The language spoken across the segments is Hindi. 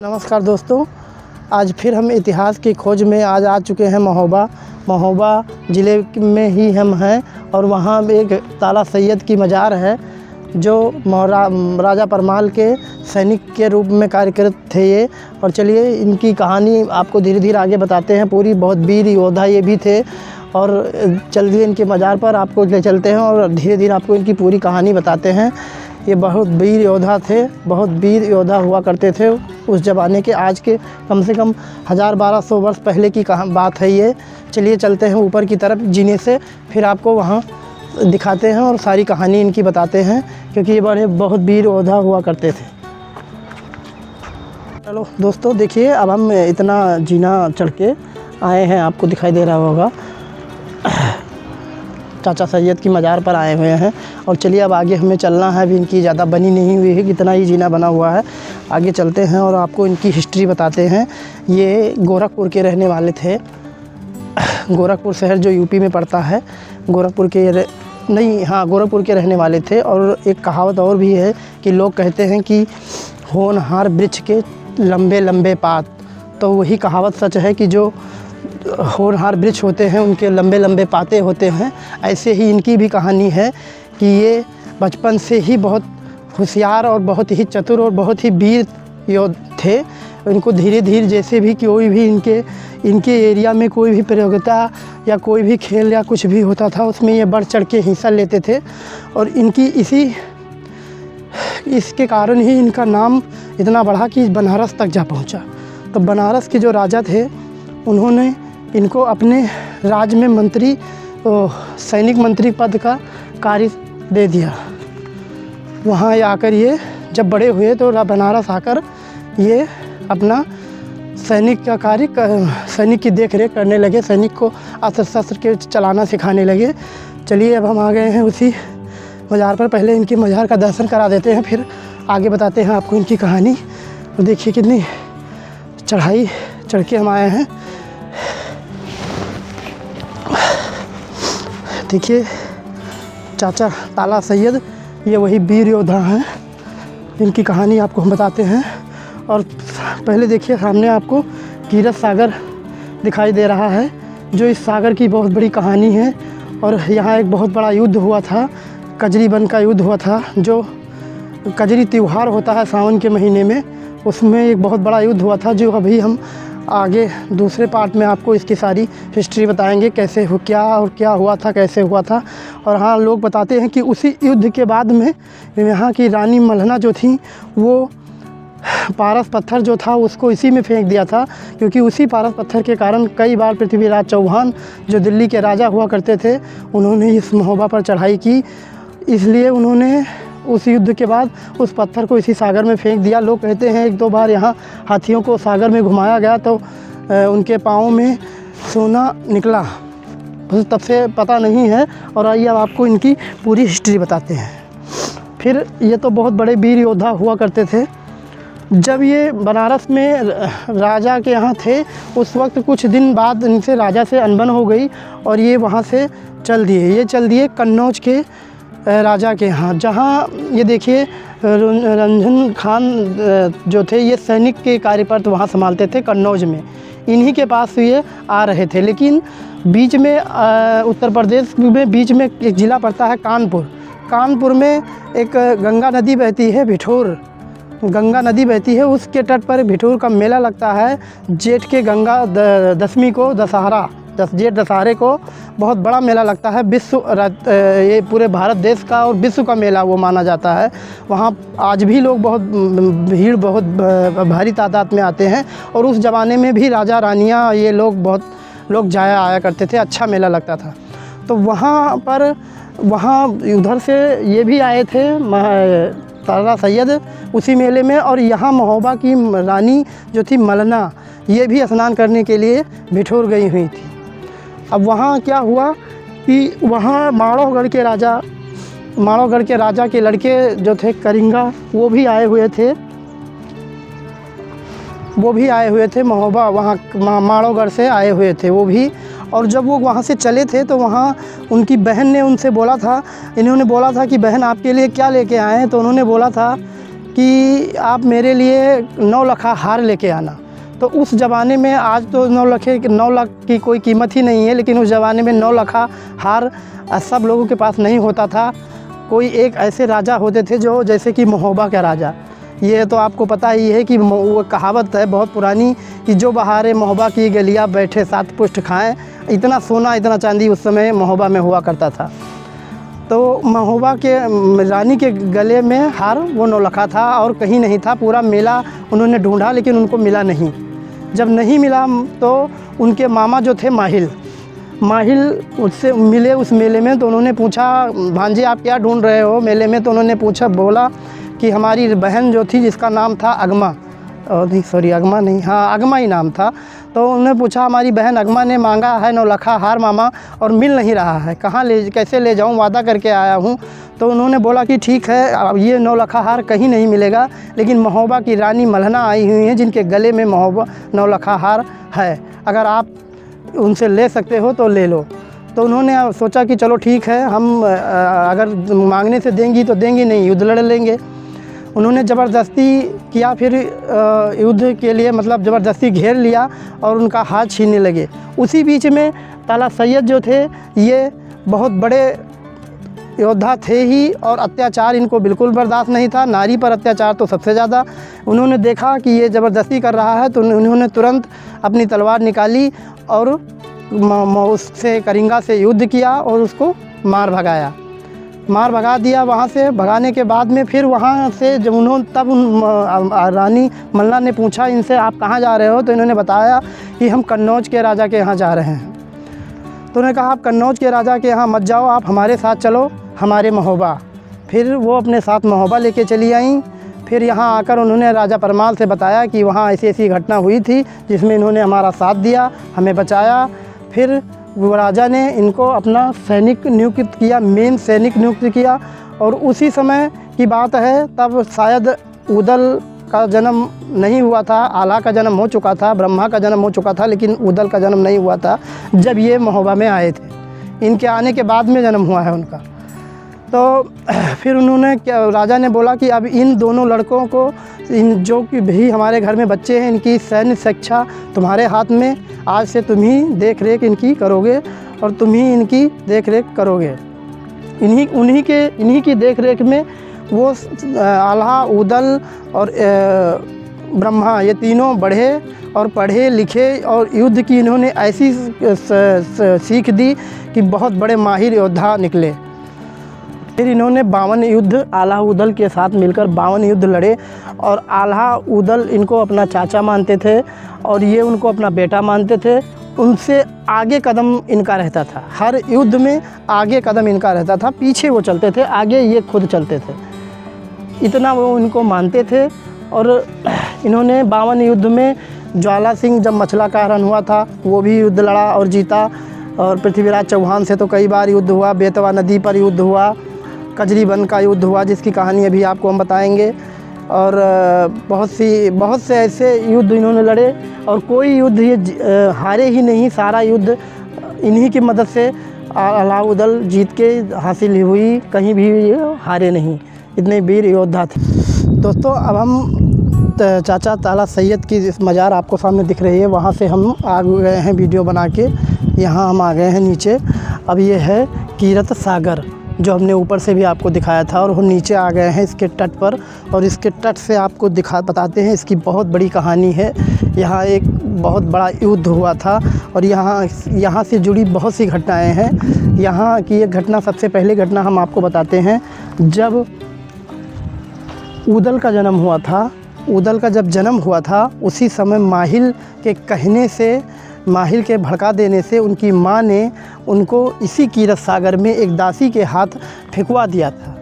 नमस्कार दोस्तों, आज फिर हम इतिहास की खोज में आज आ चुके हैं महोबा ज़िले में ही हम हैं और वहाँ एक ताला सैयद की मज़ार है जो राजा परमाल के सैनिक के रूप में कार्यरत थे ये। और चलिए इनकी कहानी आपको धीरे धीरे आगे बताते हैं। पूरी बहुत वीर योद्धा ये भी थे और चलिए इनके मज़ार पर आपको ले चलते हैं और धीरे धीरे आपको इनकी पूरी कहानी बताते हैं। ये बहुत वीर योद्धा थे, बहुत वीर योद्धा हुआ करते थे उस ज़माने के। आज के कम से कम 1000-1200 वर्ष पहले की बात है ये। चलिए चलते हैं ऊपर की तरफ जीने से, फिर आपको वहाँ दिखाते हैं और सारी कहानी इनकी बताते हैं, क्योंकि ये बहुत वीर योद्धा हुआ करते थे। चलो दोस्तों देखिए, अब हम इतना जीना चढ़ के आए हैं, आपको दिखाई दे रहा होगा चाचा सैयद की मज़ार पर आए हुए हैं। और चलिए अब आगे हमें चलना है, अभी इनकी ज़्यादा बनी नहीं हुई है, कितना ही जीना बना हुआ है। आगे चलते हैं और आपको इनकी हिस्ट्री बताते हैं। ये गोरखपुर के रहने वाले थे। गोरखपुर शहर जो यूपी में पड़ता है, गोरखपुर के रहने वाले थे। और एक कहावत और भी है कि लोग कहते हैं कि होनहार वृक्ष के लंबे लंबे पात, तो वही कहावत सच है कि जो होनहार वृक्ष होते हैं उनके लंबे लंबे पाते होते हैं। ऐसे ही इनकी भी कहानी है कि ये बचपन से ही बहुत होशियार और बहुत ही चतुर और बहुत ही वीर योद्धा थे। इनको धीरे धीरे जैसे भी कोई भी इनके एरिया में कोई भी प्रतियोगिता या कोई भी खेल या कुछ भी होता था, उसमें ये बढ़ चढ़ के हिस्सा लेते थे। और इनकी इसके कारण ही इनका नाम इतना बढ़ा कि बनारस तक जा पहुंचा। तो बनारस के जो राजा थे उन्होंने इनको अपने राज्य में मंत्री सैनिक मंत्री पद का कार्य दे दिया। वहाँ आकर ये जब बड़े हुए तो बनारस आकर ये अपना सैनिक का कार्य सैनिक की देख रेख करने लगे, सैनिक को अस्त्र शस्त्र के चलाना सिखाने लगे। चलिए अब हम आ गए हैं उसी मज़ार पर। पहले इनकी मज़ार का दर्शन करा देते हैं, फिर आगे बताते हैं आपको इनकी कहानी। तो देखिए कितनी चढ़ाई चढ़ के हम आए हैं। देखिए चाचा ताला सैयद, ये वही वीर योद्धा हैं, इनकी कहानी आपको हम बताते हैं। और पहले देखिए सामने आपको कीरत सागर दिखाई दे रहा है, जो इस सागर की बहुत बड़ी कहानी है। और यहाँ एक बहुत बड़ा युद्ध हुआ था, कजरी बन का युद्ध हुआ था। जो कजरी त्यौहार होता है सावन के महीने में, उसमें एक बहुत बड़ा युद्ध हुआ था, जो अभी हम आगे दूसरे पार्ट में आपको इसकी सारी हिस्ट्री बताएंगे, कैसे क्या हुआ था, कैसे हुआ था। और हाँ, लोग बताते हैं कि उसी युद्ध के बाद में यहाँ की रानी मल्हना जो थी, वो पारस पत्थर जो था उसको इसी में फेंक दिया था, क्योंकि उसी पारस पत्थर के कारण कई बार पृथ्वीराज चौहान जो दिल्ली के राजा हुआ करते थे, उन्होंने इस महोबा पर चढ़ाई की। इसलिए उन्होंने उस युद्ध के बाद उस पत्थर को इसी सागर में फेंक दिया। लोग कहते हैं 1-2 बार यहाँ हाथियों को सागर में घुमाया गया तो उनके पाँव में सोना निकला, बस तब से पता नहीं है। और आइए अब आपको इनकी पूरी हिस्ट्री बताते हैं। फिर ये तो बहुत बड़े वीर योद्धा हुआ करते थे। जब ये बनारस में राजा के यहाँ थे, उस वक्त कुछ दिन बाद इनसे राजा से अनबन हो गई और ये वहाँ से चल दिए कन्नौज के राजा के यहाँ, जहाँ ये देखिए रंजन खान जो थे, ये सैनिक के कार्य पर तो वहाँ संभालते थे कन्नौज में। इन्हीं के पास ये आ रहे थे, लेकिन बीच में उत्तर प्रदेश में बीच में एक ज़िला पड़ता है कानपुर में एक गंगा नदी बहती है, गंगा नदी बहती है। उसके तट पर भिठूर का मेला लगता है जेठ के गंगा दशमी को, जेठ दशहरे को बहुत बड़ा मेला लगता है। ये पूरे भारत देश का और विश्व का मेला वो माना जाता है। वहाँ आज भी लोग बहुत भारी तादाद में आते हैं। और उस ज़माने में भी राजा रानियाँ ये बहुत लोग जाया आया करते थे, अच्छा मेला लगता था। तो वहाँ उधर से ये भी आए थे ताला सैयद उसी मेले में। और यहाँ महोबा की रानी जो थी मल्हना, ये भी स्नान करने के लिए भिठूर गई हुई थी। अब वहाँ क्या हुआ कि वहाँ माड़ोगढ़ के राजा के लड़के जो थे करिंगा, वो भी आए हुए थे महोबा, वहाँ माड़ोगढ़ से आए हुए थे वो भी। और जब वो वहाँ से चले थे तो वहाँ उनकी बहन ने उनसे बोला था, इन्होंने बोला था कि बहन आपके लिए क्या लेके आए हैं। तो उन्होंने बोला था कि आप मेरे लिए 9 लखा हार लेके आना। तो उस ज़माने में, आज तो 9 लाख की कोई कीमत ही नहीं है, लेकिन उस ज़माने में 9 लखा हार सब लोगों के पास नहीं होता था। कोई एक ऐसे राजा होते थे जो, जैसे कि महोबा का राजा। ये तो आपको पता ही है कि वो कहावत है बहुत पुरानी कि जो बहारे महोबा की गलियाँ बैठे 7 पुष्ट खाएँ। इतना सोना इतना चांदी उस समय महोबा में हुआ करता था। तो महोबा के रानी के गले में हार वो 9 लखा था और कहीं नहीं था। पूरा मेला उन्होंने ढूंढा लेकिन उनको मिला नहीं। जब नहीं मिला तो उनके मामा जो थे माहिल उससे मिले उस मेले में। तो उन्होंने पूछा, भांजे आप क्या ढूंढ रहे हो मेले में? तो उन्होंने बोला कि हमारी बहन जो थी जिसका नाम था अगमा, अगमा ही नाम था। तो उन्होंने पूछा, हमारी बहन अगमा ने मांगा है 9 लखा हार मामा और मिल नहीं रहा है, कैसे ले जाऊं, वादा करके आया हूं। तो उन्होंने बोला कि ठीक है, अब ये 9 लखा हार कहीं नहीं मिलेगा, लेकिन महोबा की रानी मल्हना आई हुई हैं जिनके गले में 9 लखा हार है, अगर आप उनसे ले सकते हो तो ले लो। तो उन्होंने सोचा कि चलो ठीक है, हम अगर मांगने से देंगी तो देंगी, नहीं युद्ध लड़ लेंगे। उन्होंने ज़बरदस्ती किया, फिर युद्ध के लिए मतलब ज़बरदस्ती घेर लिया और उनका हाथ छीनने लगे। उसी बीच में ताला सैयद जो थे ये बहुत बड़े योद्धा थे ही और अत्याचार इनको बिल्कुल बर्दाश्त नहीं था। नारी पर अत्याचार तो सबसे ज़्यादा। उन्होंने देखा कि ये ज़बरदस्ती कर रहा है तो उन्होंने तुरंत अपनी तलवार निकाली और उससे करिंगा से युद्ध किया और उसको मार भगा दिया। वहाँ से भगाने के बाद में फिर वहाँ से जब रानी मल्ला ने पूछा इनसे, आप कहाँ जा रहे हो? तो इन्होंने बताया कि हम कन्नौज के राजा के यहाँ जा रहे हैं। तो उन्होंने कहा, आप कन्नौज के राजा के यहाँ मत जाओ, आप हमारे साथ चलो, हमारे महोबा। फिर वो अपने साथ महोबा लेके चली आईं। फिर यहाँ आकर उन्होंने राजा परमाल से बताया कि वहाँ ऐसी ऐसी घटना हुई थी जिसमें इन्होंने हमारा साथ दिया, हमें बचाया। फिर वो राजा ने इनको अपना सैनिक नियुक्त किया, मेन सैनिक नियुक्त किया। और उसी समय की बात है, तब शायद उदल का जन्म नहीं हुआ था। आला का जन्म हो चुका था, ब्रह्मा का जन्म हो चुका था, लेकिन उदल का जन्म नहीं हुआ था जब ये महोबा में आए थे। इनके आने के बाद में जन्म हुआ है उनका। तो फिर राजा ने बोला कि अब इन दोनों लड़कों को, जो कि भी हमारे घर में बच्चे हैं, इनकी सैन्य शिक्षा तुम्हारे हाथ में। आज से तुम ही देख रेख इनकी करोगे और तुम ही इनकी देख रेख करोगे। इन्हीं की देख रेख में वो आल्हा, उदल और ब्रह्मा, ये तीनों बढ़े और पढ़े लिखे और युद्ध की इन्होंने ऐसी सीख दी कि बहुत बड़े माहिर योद्धा निकले। फिर इन्होंने 52 युद्ध आल्हा उदल के साथ मिलकर 52 युद्ध लड़े। और आल्हा उदल इनको अपना चाचा मानते थे और ये उनको अपना बेटा मानते थे। उनसे आगे कदम इनका रहता था, हर युद्ध में आगे कदम इनका रहता था, पीछे वो चलते थे, आगे ये खुद चलते थे। इतना वो इनको मानते थे। और इन्होंने 52 युद्ध में ज्वाला सिंह जब मछला का हरण हुआ था वो भी युद्ध लड़ा और जीता। और पृथ्वीराज चौहान से तो कई बार युद्ध हुआ, बेतवा नदी पर युद्ध हुआ, कजरी बन का युद्ध हुआ जिसकी कहानी अभी आपको हम बताएंगे। और बहुत से ऐसे युद्ध इन्होंने लड़े और कोई युद्ध ये हारे ही नहीं। सारा युद्ध इन्हीं की मदद से आल्हा उदल जीत के हासिल हुई, कहीं भी हारे नहीं। इतने वीर योद्धा थे। दोस्तों, अब हम चाचा ताला सैयद की इस मज़ार आपको सामने दिख रही है, वहाँ से हम आ गए हैं वीडियो बना के। यहाँ हम आ गए हैं नीचे। अब ये है कीरत सागर जो हमने ऊपर से भी आपको दिखाया था, और हम नीचे आ गए हैं इसके तट पर। और इसके तट से आपको बताते हैं, इसकी बहुत बड़ी कहानी है। यहाँ एक बहुत बड़ा युद्ध हुआ था और यहाँ से जुड़ी बहुत सी घटनाएं हैं। यहाँ की एक घटना, सबसे पहले घटना हम आपको बताते हैं। जब उदल का जन्म हुआ था, उदल का जब जन्म हुआ था उसी समय माहिल के कहने से, माहिल के भड़का देने से उनकी माँ ने उनको इसी कीरत सागर में एक दासी के हाथ फेंकवा दिया था।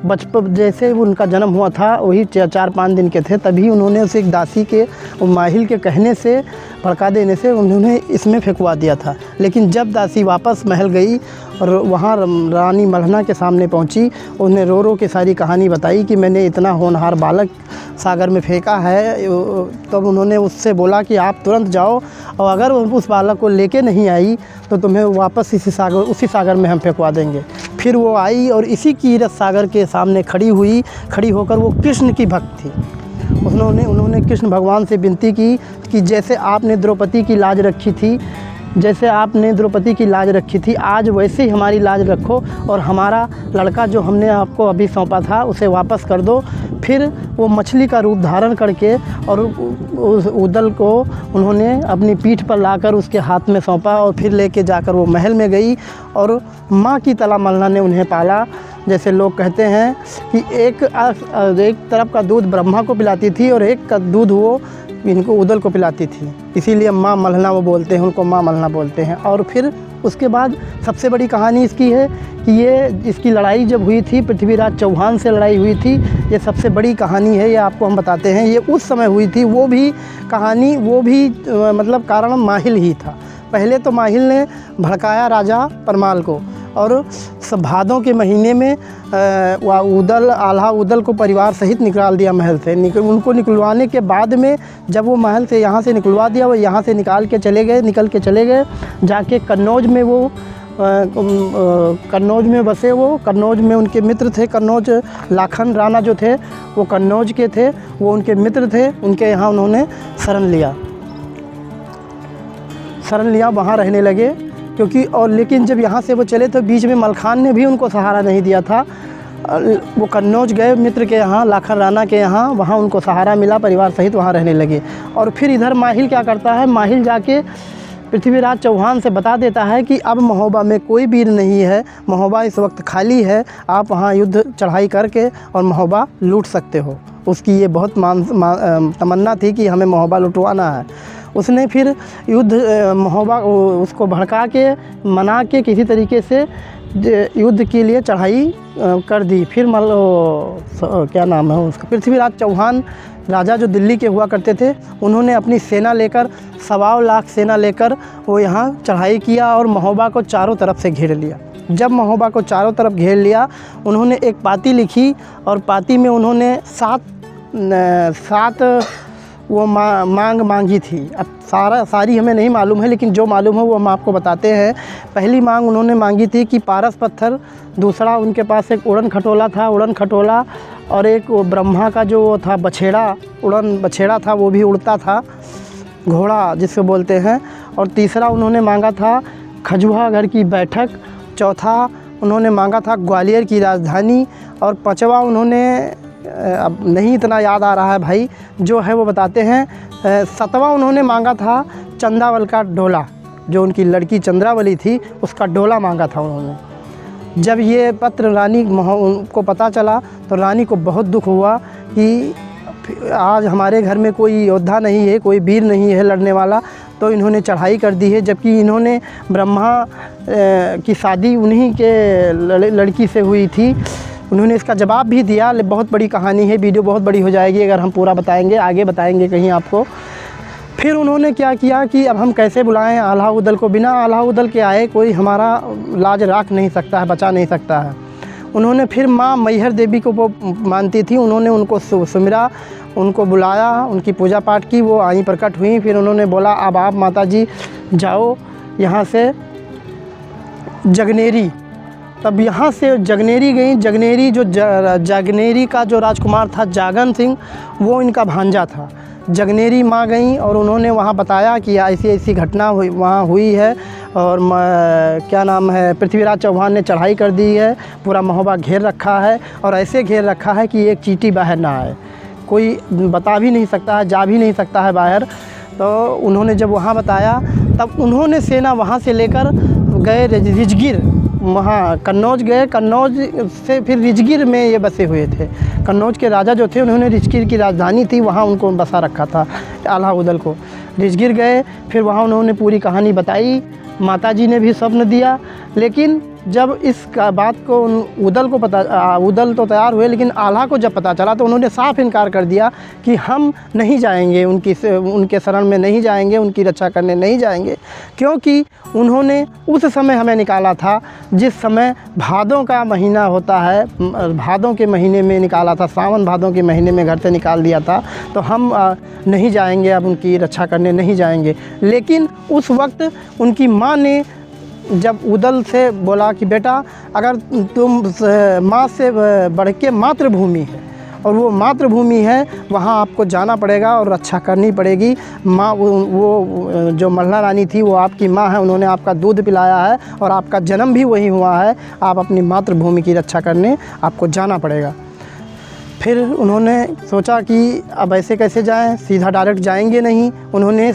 बचपन जैसे उनका जन्म हुआ था वही 4-5 दिन के थे, तभी उन्होंने उसे एक दासी के माहिल के कहने से, भड़का देने से उन्होंने इसमें फेंकवा दिया था। लेकिन जब दासी वापस महल गई और वहाँ रानी मल्हना के सामने पहुँची, उन्हें रो रो के सारी कहानी बताई कि मैंने इतना होनहार बालक सागर में फेंका है। तब उन्होंने उससे बोला कि आप तुरंत जाओ और अगर उस बालक को लेके नहीं आई तो तुम्हें वापस उसी सागर में हम फेंकवा देंगे। फिर वो आई और इसी कीरत सागर के सामने खड़ी होकर वो कृष्ण की भक्त थी। उन्होंने कृष्ण भगवान से विनती की कि जैसे आपने द्रौपदी की लाज रखी थी, आज वैसे ही हमारी लाज रखो और हमारा लड़का जो हमने आपको अभी सौंपा था उसे वापस कर दो। फिर वो मछली का रूप धारण करके और उस उदल को उन्होंने अपनी पीठ पर लाकर उसके हाथ में सौंपा और फिर लेके जाकर वो महल में गई और माँ की तरह मल्हना ने उन्हें पाला। जैसे लोग कहते हैं कि एक तरफ का दूध ब्रह्मा को पिलाती थी और एक का दूध वो इनको उदल को पिलाती थी, इसीलिए माँ मल्हना वो बोलते हैं, उनको माँ मल्हना बोलते हैं। और फिर उसके बाद सबसे बड़ी कहानी इसकी है कि इसकी लड़ाई जब हुई थी, पृथ्वीराज चौहान से लड़ाई हुई थी, ये सबसे बड़ी कहानी है, ये आपको हम बताते हैं। ये उस समय हुई थी, वो भी मतलब कारण माहिल ही था। पहले तो माहिल ने भड़काया राजा परमाल को और भादों के महीने में आल्हा उदल को परिवार सहित निकाल दिया महल से। उनको निकलवाने के बाद में जब वो महल से यहाँ से निकलवा दिया, वो यहाँ से निकल के चले गए जाके कन्नौज में बसे। वो कन्नौज में उनके मित्र थे, कन्नौज लाखन राणा जो थे वो कन्नौज के थे, वो उनके मित्र थे, उनके यहाँ उन्होंने शरण लिया, वहाँ रहने लगे। लेकिन जब यहाँ से वो चले तो बीच में मलखान ने भी उनको सहारा नहीं दिया था। वो कन्नौज गए मित्र के यहाँ, लाखन राणा के यहाँ, वहाँ उनको सहारा मिला, परिवार सहित वहाँ रहने लगे। और फिर इधर माहिल क्या करता है, माहिल जाके पृथ्वीराज चौहान से बता देता है कि अब महोबा में कोई वीर नहीं है, महोबा इस वक्त खाली है, आप वहाँ युद्ध चढ़ाई करके और महोबा लूट सकते हो। उसकी ये बहुत तमन्ना थी कि हमें महोबा लुटवाना है। उसने फिर महोबा उसको भड़का के मना के किसी तरीके से युद्ध के लिए चढ़ाई कर दी। फिर क्या नाम है उसका, पृथ्वीराज चौहान राजा जो दिल्ली के हुआ करते थे, उन्होंने अपनी सेना लेकर 1.25 लाख सेना लेकर वो यहाँ चढ़ाई किया और महोबा को चारों तरफ से घेर लिया। जब महोबा को चारों तरफ घेर लिया, उन्होंने एक पाती लिखी और पाती में उन्होंने सात वो मांग मांगी थी। अब सारी हमें नहीं मालूम है, लेकिन जो मालूम है वो हम आपको बताते हैं। पहली मांग उन्होंने मांगी थी कि पारस पत्थर, दूसरा उनके पास एक उड़न खटोला और एक वो ब्रह्मा का जो था बछेड़ा था, वो भी उड़ता था, घोड़ा जिसको बोलते हैं। और तीसरा उन्होंने मांगा था खजुहागढ़ की बैठक, चौथा उन्होंने मांगा था ग्वालियर की राजधानी और पाँचवा उन्होंने अब नहीं इतना याद आ रहा है भाई, जो है वो बताते हैं। 7वां उन्होंने मांगा था चंदावल का डोला, जो उनकी लड़की चंद्रावली थी उसका डोला मांगा था उन्होंने। जब ये पत्र रानी को पता चला तो रानी को बहुत दुख हुआ कि आज हमारे घर में कोई योद्धा नहीं है, कोई वीर नहीं है लड़ने वाला, तो इन्होंने चढ़ाई कर दी है। जबकि इन्होंने ब्रह्मा की शादी उन्हीं के लड़की से हुई थी। उन्होंने इसका जवाब भी दिया। बहुत बड़ी कहानी है, वीडियो बहुत बड़ी हो जाएगी अगर हम पूरा बताएंगे, आगे बताएंगे कहीं आपको। फिर उन्होंने क्या किया कि अब हम कैसे बुलाएं आल्हा उदल को, बिना आल्हा उदल के आए कोई हमारा लाज राख नहीं सकता है, बचा नहीं सकता है। उन्होंने फिर माँ मैहर देवी को वो मानती थी, उन्होंने उनको सुमिरा, उनको बुलाया, उनकी पूजा पाठ की, वो आई प्रकट हुई। फिर उन्होंने बोला अब आप माता जी जाओ यहाँ से जगनेरी। तब यहाँ से जगनेरी गई। जगनेरी का जो राजकुमार था जागन सिंह, वो इनका भांजा था। जगनेरी माँ गई और उन्होंने वहाँ बताया कि ऐसी घटना वहाँ हुई है और क्या नाम है, पृथ्वीराज चौहान ने चढ़ाई कर दी है, पूरा महोबा घेर रखा है और ऐसे घेर रखा है कि एक चींटी बाहर ना आए, कोई बता भी नहीं सकता है, जा भी नहीं सकता है बाहर। तो उन्होंने जब वहाँ बताया तब उन्होंने सेना वहाँ से लेकर गए रिजगिर, वहाँ कन्नौज गए। कन्नौज से फिर रिजगिर में ये बसे हुए थे। कन्नौज के राजा जो थे उन्होंने रिजगिर की राजधानी थी, वहाँ उनको बसा रखा था आल्हा उदल को। रिजगिर गए, फिर वहाँ उन्होंने पूरी कहानी बताई। माता जी ने भी स्वप्न दिया, लेकिन जब इस बात को उदल को पता, उदल तो तैयार हुए, लेकिन आल्हा को जब पता चला तो उन्होंने साफ इनकार कर दिया कि हम नहीं जाएंगे, उनके शरण में नहीं जाएंगे, उनकी रक्षा करने नहीं जाएंगे, क्योंकि उन्होंने उस समय हमें निकाला था जिस समय भादों का महीना होता है, भादों के महीने में निकाला था, सावन भादों के महीने में घर से निकाल दिया था। तो हम नहीं जाएंगे, अब उनकी रक्षा करने नहीं जाएंगे। लेकिन उस वक्त उनकी माँ ने जब उदल से बोला कि बेटा, अगर तुम माँ से बढ़ के मातृभूमि है और वो मातृभूमि है, वहाँ आपको जाना पड़ेगा और रक्षा करनी पड़ेगी। माँ वो जो मल्ला रानी थी वो आपकी माँ है, उन्होंने आपका दूध पिलाया है और आपका जन्म भी वही हुआ है। आप अपनी मातृभूमि की रक्षा करने आपको जाना पड़ेगा। फिर उन्होंने सोचा कि अब ऐसे कैसे जाएं, सीधा डायरेक्ट जाएंगे नहीं। उन्होंने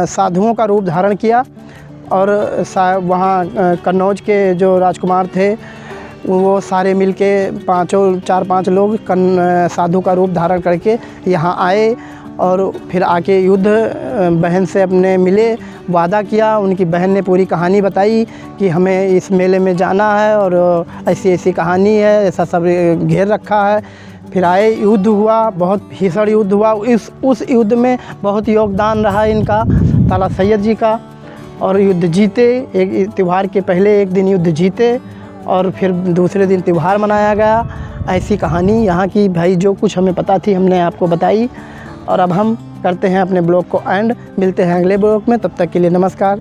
साधुओं का रूप धारण किया और वहाँ कन्नौज के जो राजकुमार थे वो सारे मिलके 4-5 लोग साधु का रूप धारण करके यहाँ आए और फिर आके युद्ध बहन से अपने मिले, वादा किया। उनकी बहन ने पूरी कहानी बताई कि हमें इस मेले में जाना है और ऐसी ऐसी कहानी है, ऐसा सब घेर रखा है। फिर आए, युद्ध हुआ, बहुत भीषण युद्ध हुआ। उस युद्ध में बहुत योगदान रहा इनका, ताला सैयद जी का, और युद्ध जीते। एक त्यौहार के पहले एक दिन युद्ध जीते और फिर दूसरे दिन त्यौहार मनाया गया। ऐसी कहानी यहाँ की, भाई जो कुछ हमें पता थी हमने आपको बताई। और अब हम करते हैं अपने ब्लॉग को एंड, मिलते हैं अगले ब्लॉग में, तब तक के लिए नमस्कार।